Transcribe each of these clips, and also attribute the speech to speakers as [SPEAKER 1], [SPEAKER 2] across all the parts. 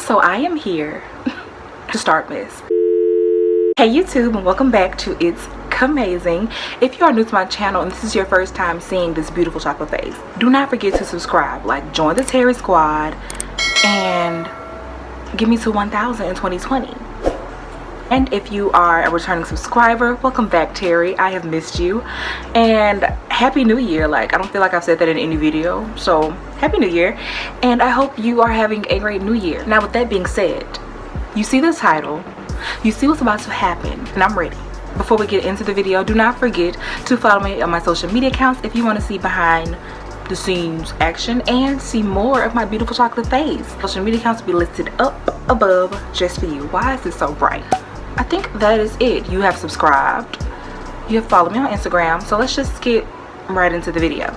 [SPEAKER 1] So I am here to start this. Hey YouTube, and welcome back to It's Amazing. If you are new to my channel and this is your first time seeing this beautiful chocolate face, do not forget to subscribe, like join the Terry squad, and give me to 1,000 in 2020. And if you are a returning subscriber, welcome back, Terry. I have missed you. And happy new year. Like, I don't feel like I've said that in any video, so happy new year, and I hope you are having a great new year. Now with that being said, you see the title, you see what's about to happen, and I'm ready. Before we get into the video, do not forget to follow me on my social media accounts if you want to see behind the scenes action and see more of my beautiful chocolate face. Social media accounts will be listed up above just for you. Why is this so bright? I think that is it. You have subscribed, you have followed me on Instagram, so let's just get right into the video.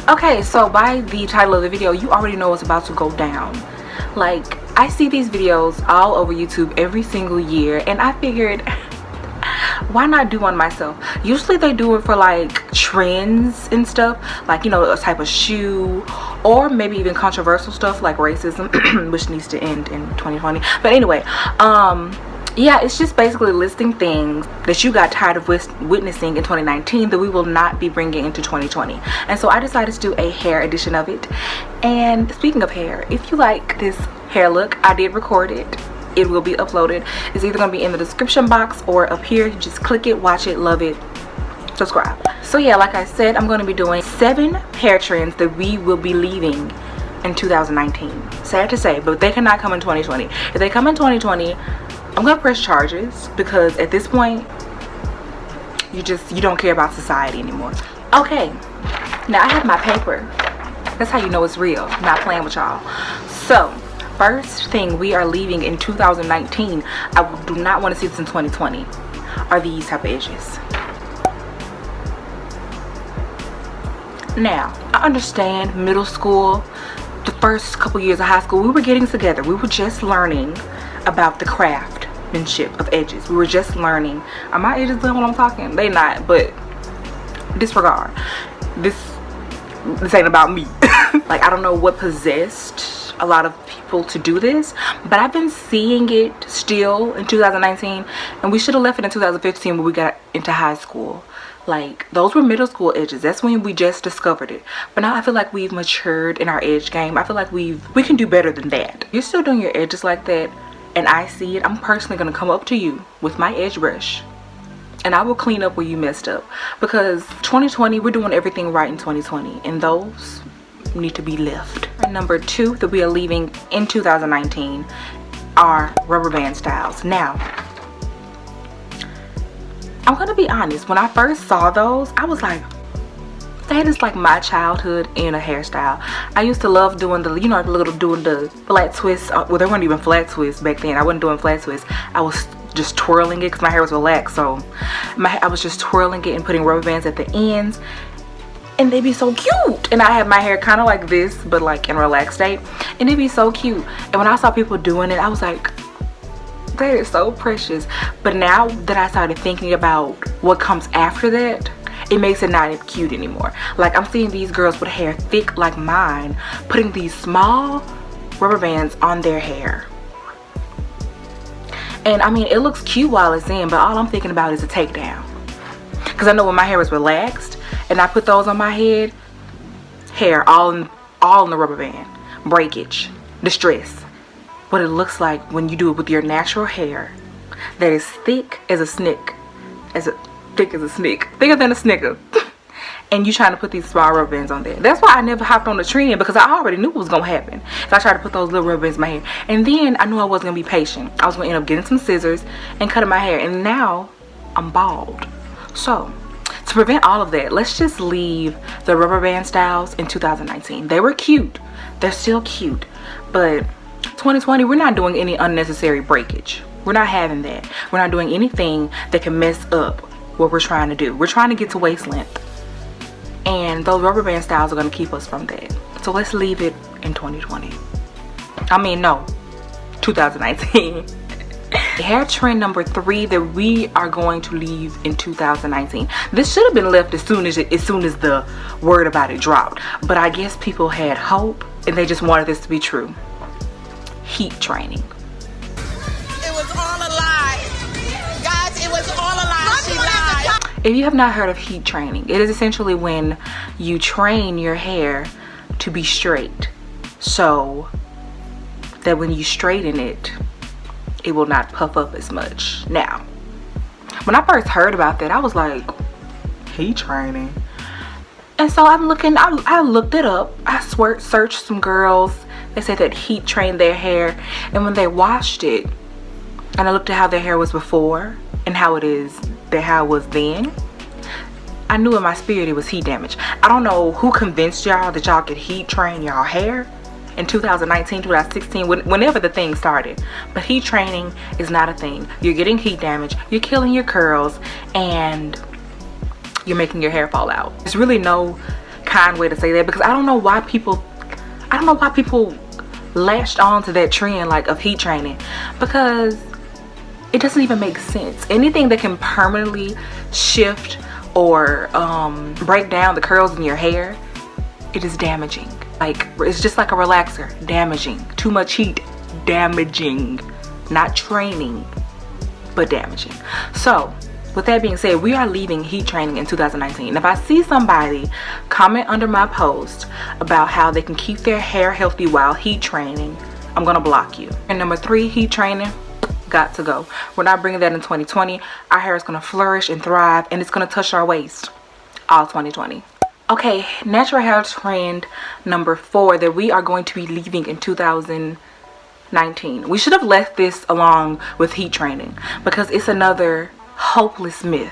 [SPEAKER 1] Okay, so by the title of the video, you already know what's about to go down. Like, I see these videos all over YouTube every single year, and I figured, why not do one myself? Usually they do it for like trends and stuff, like, you know, a type of shoe, or maybe even controversial stuff like racism, which needs to end in 2020. But anyway, yeah, it's just basically listing things that you got tired of witnessing in 2019 that we will not be bringing into 2020. And so I decided to do a hair edition of it. And speaking of hair, if you like this hair look, I did record it. It will be uploaded. It's either going to be in the description box or up here. You just click it, watch it, love it, subscribe. So yeah, like I said, I'm going to be doing 7 hair trends that we will be leaving in 2019. Sad to say, but they cannot come in 2020. If they come in 2020, I'm gonna press charges, because at this point you don't care about society anymore. Okay, now I have my paper. That's how you know it's real. I'm not playing with y'all. So first thing we are leaving in 2019, I do not want to see this in 2020, are these type of edges. Now I understand middle school, the first couple years of high school, we were getting together, we were just learning about the craftsmanship of edges. We were just learning. Are my edges doing what I'm talking? They not, but disregard. This ain't about me. Like, I don't know what possessed a lot of people to do this, but I've been seeing it still in 2019, and we should have left it in 2015 when we got into high school. Like, those were middle school edges. That's when we just discovered it. But now I feel like we've matured in our edge game. I feel like we can do better than that. You're still doing your edges like that, and I see it, I'm personally going to come up to you with my edge brush and I will clean up where you messed up, because 2020, we're doing everything right in 2020, and those need to be left. And number 2 that we are leaving in 2019 are rubber band styles. Now I'm gonna be honest, when I first saw those, I was like, that is like my childhood in a hairstyle. I used to love doing the, you know, doing the flat twists. Well, there weren't even flat twists back then. I wasn't doing flat twists. I was just twirling it because my hair was relaxed. So I was just twirling it and putting rubber bands at the ends, and they'd be so cute. And I had my hair kind of like this, but like in a relaxed state, and it'd be so cute. And when I saw people doing it, I was like, that is so precious. But now that I started thinking about what comes after that, it makes it not cute anymore. Like, I'm seeing these girls with hair thick like mine putting these small rubber bands on their hair, and I mean, it looks cute while it's in, but all I'm thinking about is a takedown. Because I know when my hair is relaxed and I put those on my head, hair all in the rubber band, breakage, distress. What it looks like when you do it with your natural hair that is thick as a snick, thicker than a snicker, and you trying to put these small rubber bands on there. That's why I never hopped on the trend, because I already knew what was gonna happen if I tried to put those little rubber bands in my hair. And then I knew I wasn't gonna be patient. I was gonna end up getting some scissors and cutting my hair, and now I'm bald. So to prevent all of that, let's just leave the rubber band styles in 2019. They were cute, they're still cute, but 2020, we're not doing any unnecessary breakage. We're not having that. We're not doing anything that can mess up what we're trying to do. We're trying to get to waist length, and those rubber band styles are going to keep us from that. So let's leave it in 2020. I mean, no, 2019. Hair trend number 3 that we are going to leave in 2019. This should have been left as soon as the word about it dropped, but I guess people had hope and they just wanted this to be true. heat training.
[SPEAKER 2] It was all a lie. Guys, it was all a lie. She lied.
[SPEAKER 1] If you have not heard of heat training, it is essentially when you train your hair to be straight so that when you straighten it, it will not puff up as much. Now, when I first heard about that, I was like, heat training? And so I looked it up. I searched some girls. They said that heat trained their hair, and when they washed it, and I looked at how their hair was before and how it was then, I knew in my spirit it was heat damage. I don't know who convinced y'all that y'all could heat train y'all hair in 2019, 2016, whenever the thing started. But heat training is not a thing. You're getting heat damage, you're killing your curls, and you're making your hair fall out. There's really no kind way to say that, because I don't know why people latched on to that trend like of heat training, because it doesn't even make sense. Anything that can permanently shift or break down the curls in your hair, it is damaging. Like, it's just like a relaxer, damaging. Too much heat, damaging. Not training, but damaging. So with that being said, we are leaving heat training in 2019. And if I see somebody comment under my post about how they can keep their hair healthy while heat training, I'm gonna block you. And number 3, heat training, got to go. We're not bringing that in 2020. Our hair is gonna flourish and thrive, and it's gonna touch our waist all 2020. Okay, natural hair trend number 4 that we are going to be leaving in 2019. We should have left this along with heat training, because it's another hopeless myth: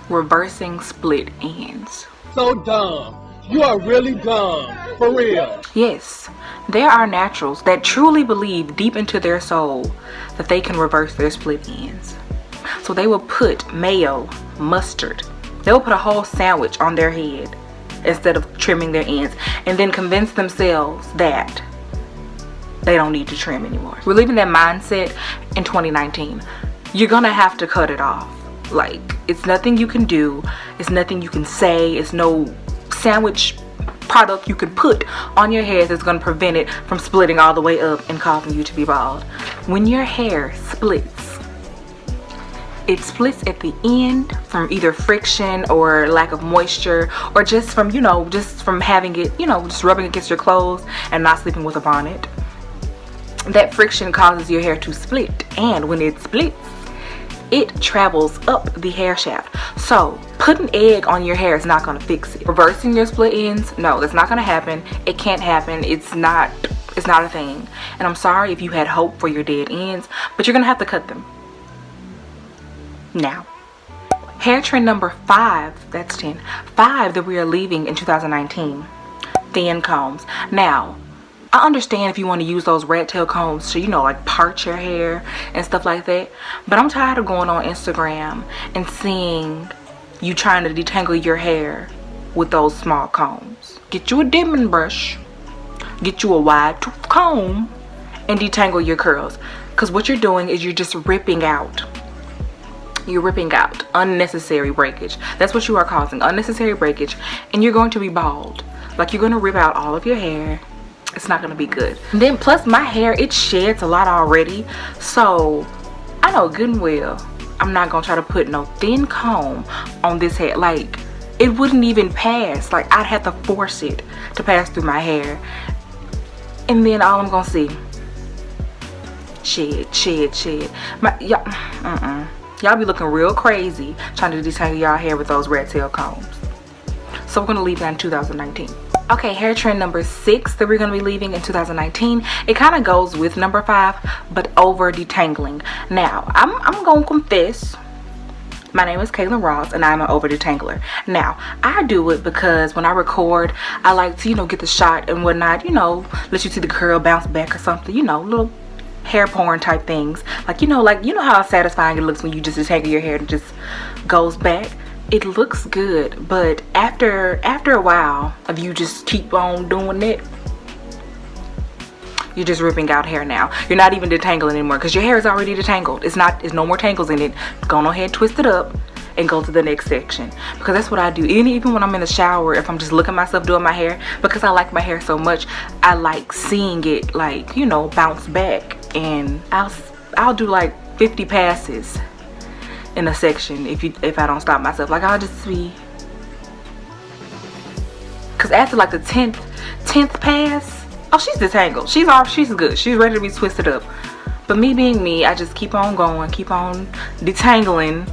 [SPEAKER 1] reversing split ends.
[SPEAKER 3] So dumb. You are really dumb. For real.
[SPEAKER 1] Yes, there are naturals that truly believe deep into their soul that they can reverse their split ends. So they will put mayo, mustard, they will put a whole sandwich on their head instead of trimming their ends, and then convince themselves that they don't need to trim anymore. We're leaving that mindset in 2019. You're gonna have to cut it off. Like, it's nothing you can do, it's nothing you can say, it's no sandwich product you could put on your hair that's gonna prevent it from splitting all the way up and causing you to be bald. When your hair splits, it splits at the end from either friction or lack of moisture, or just from, just from having it, just rubbing against your clothes and not sleeping with a bonnet. That friction causes your hair to split, and when it splits, it travels up the hair shaft. So putting egg on your hair is not going to fix it. Reversing your split ends, no, that's not going to happen. It can't happen. It's not a thing. And I'm sorry if you had hope for your dead ends, but you're going to have to cut them. Now, hair trend number 5, that's 10, 5 that we are leaving in 2019, thin combs. Now, I understand if you want to use those rat tail combs to, like part your hair and stuff like that. But I'm tired of going on Instagram and seeing you trying to detangle your hair with those small combs. Get you a dimming brush, get you a wide tooth comb, and detangle your curls. Because what you're doing is you're just ripping out. You're ripping out unnecessary breakage. That's what you are causing, unnecessary breakage. And you're going to be bald. Like, you're going to rip out all of your hair. It's not gonna be good. And then plus my hair, it sheds a lot already, so I know good and well I'm not gonna try to put no thin comb on this hair. Like, it wouldn't even pass. Like, I'd have to force it to pass through my hair, and then all I'm gonna see, shed. Y'all be looking real crazy trying to detangle y'all hair with those rat tail combs. So we're gonna leave that in 2019. Okay, hair trend number 6 that we're going to be leaving in 2019. It kind of goes with number 5, but over detangling. Now, I'm going to confess, my name is Kaylin Ross, and I'm an over detangler. Now, I do it because when I record, I like to, get the shot and whatnot, let you see the curl bounce back or something, little hair porn type things. Like, how satisfying it looks when you just detangle your hair and it just goes back. It looks good, but after a while of you just keep on doing that, you're just ripping out hair now. You're not even detangling anymore because your hair is already detangled. It's no more tangles in it. Go on ahead, twist it up, and go to the next section, because that's what I do. Even when I'm in the shower, if I'm just looking at myself doing my hair, because I like my hair so much, I like seeing it, like, you know, bounce back. And I'll do like 50 passes in a section if I don't stop myself. Like, I'll just be, because after like the 10th pass, oh, she's detangled, she's good, she's ready to be twisted up. But me being me, I just keep on going, keep on detangling,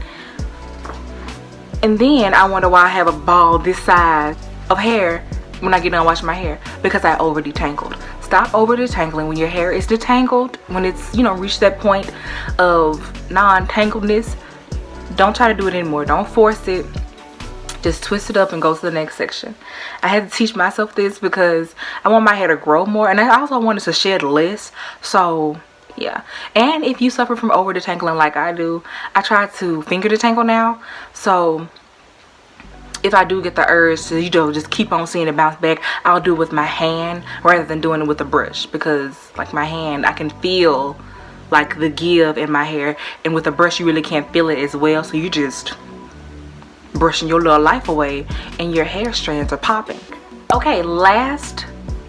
[SPEAKER 1] and then I wonder why I have a ball this size of hair when I get done washing my hair, because I over detangled. Stop over detangling when your hair is detangled, when it's, you know, reached that point of non-tangledness. Don't try to do it anymore. Don't force it. Just twist it up and go to the next section. I had to teach myself this because I want my hair to grow more, and I also wanted to shed less. So yeah. And if you suffer from over detangling like I do, I try to finger detangle now. So if I do get the urge to, you know, just keep on seeing it bounce back, I'll do it with my hand rather than doing it with a brush, because like my hand, I can feel like the give in my hair, and with a brush you really can't feel it as well. So you just brushing your little life away and your hair strands are popping. Okay, last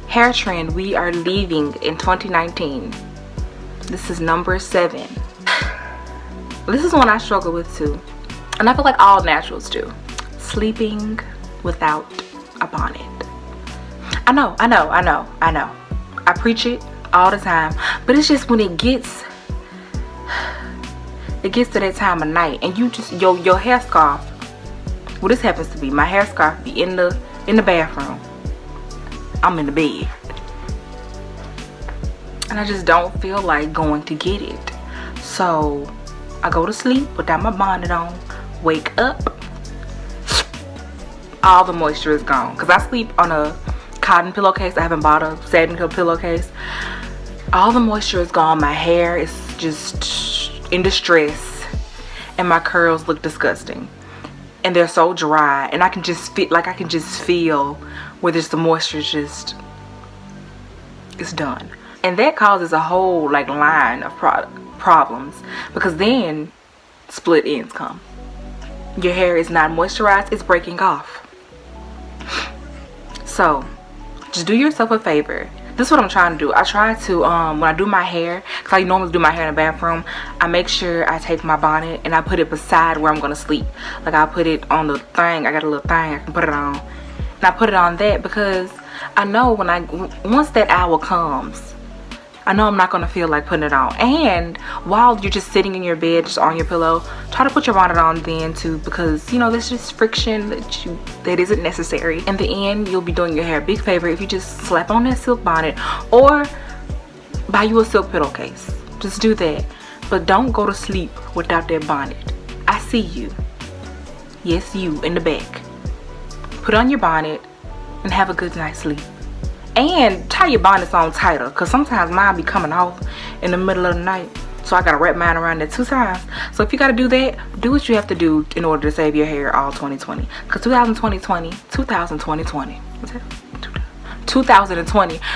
[SPEAKER 1] hair trend we are leaving in 2019. This is number 7. This is one I struggle with too, and I feel like all naturals do. Sleeping without a bonnet. I know. I preach it all the time, but it's just when it gets to that time of night and you just your hair scarf. Well, this happens to be my hair scarf be in the bathroom. I'm in the bed, and I just don't feel like going to get it. So I go to sleep without my bonnet on. Wake up, all the moisture is gone, because I sleep on a cotton pillowcase. I haven't bought a satin pillowcase. All the moisture is gone. My hair is just in distress, and my curls look disgusting, and they're so dry, and I can just feel where there's the moisture just, it's done. And that causes a whole like line of problems, because then split ends come. Your hair is not moisturized, it's breaking off. So just do yourself a favor. This is what I'm trying to do. I try to when I do my hair, because I normally do my hair in the bathroom, I make sure I take my bonnet and I put it beside where I'm gonna sleep. Like I put it on the thing, I got a little thing I can put it on, and I put it on that because I know once that hour comes, I know I'm not gonna feel like putting it on. And while you're just sitting in your bed, just on your pillow, try to put your bonnet on then too, because you know there's just friction that isn't necessary. In the end, you'll be doing your hair a big favor if you just slap on that silk bonnet or buy you a silk pillowcase. Just do that, but don't go to sleep without that bonnet. I see you. Yes, you in the back. Put on your bonnet and have a good night's sleep. And tie your bonnets on tighter, because sometimes mine be coming off in the middle of the night, so I gotta wrap mine around it 2 times. So if you gotta do that, do what you have to do in order to save your hair all 2020, because 2020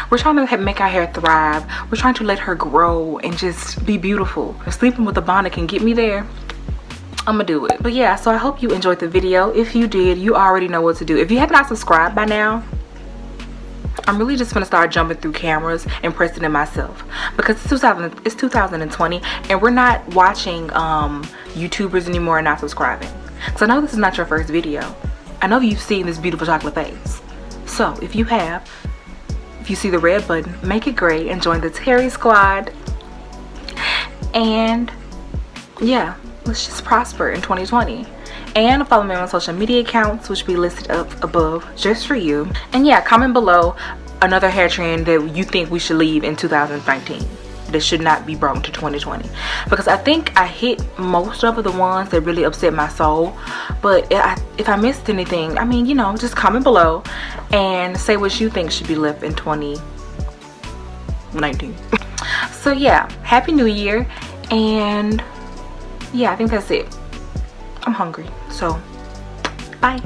[SPEAKER 1] we're trying to make our hair thrive. We're trying to let her grow and just be beautiful. If sleeping with a bonnet can get me there, I'm gonna do it. But yeah, so I hope you enjoyed the video. If you did, you already know what to do. If you have not subscribed by now, I'm really just gonna start jumping through cameras and pressing it myself, because it's 2020 and we're not watching YouTubers anymore and not subscribing. So I know this is not your first video. I know you've seen this beautiful chocolate face. So if you see the red button, make it gray and join the Terry squad. And yeah, let's just prosper in 2020. And follow me on social media accounts, which will be listed up above just for you. And yeah, comment below another hair trend that you think we should leave in 2019 that should not be brought into 2020, because I think I hit most of the ones that really upset my soul. But if I missed anything, I mean, you know, just comment below and say what you think should be left in 2019. So yeah, happy new year. And yeah, I think that's it. I'm hungry, so bye.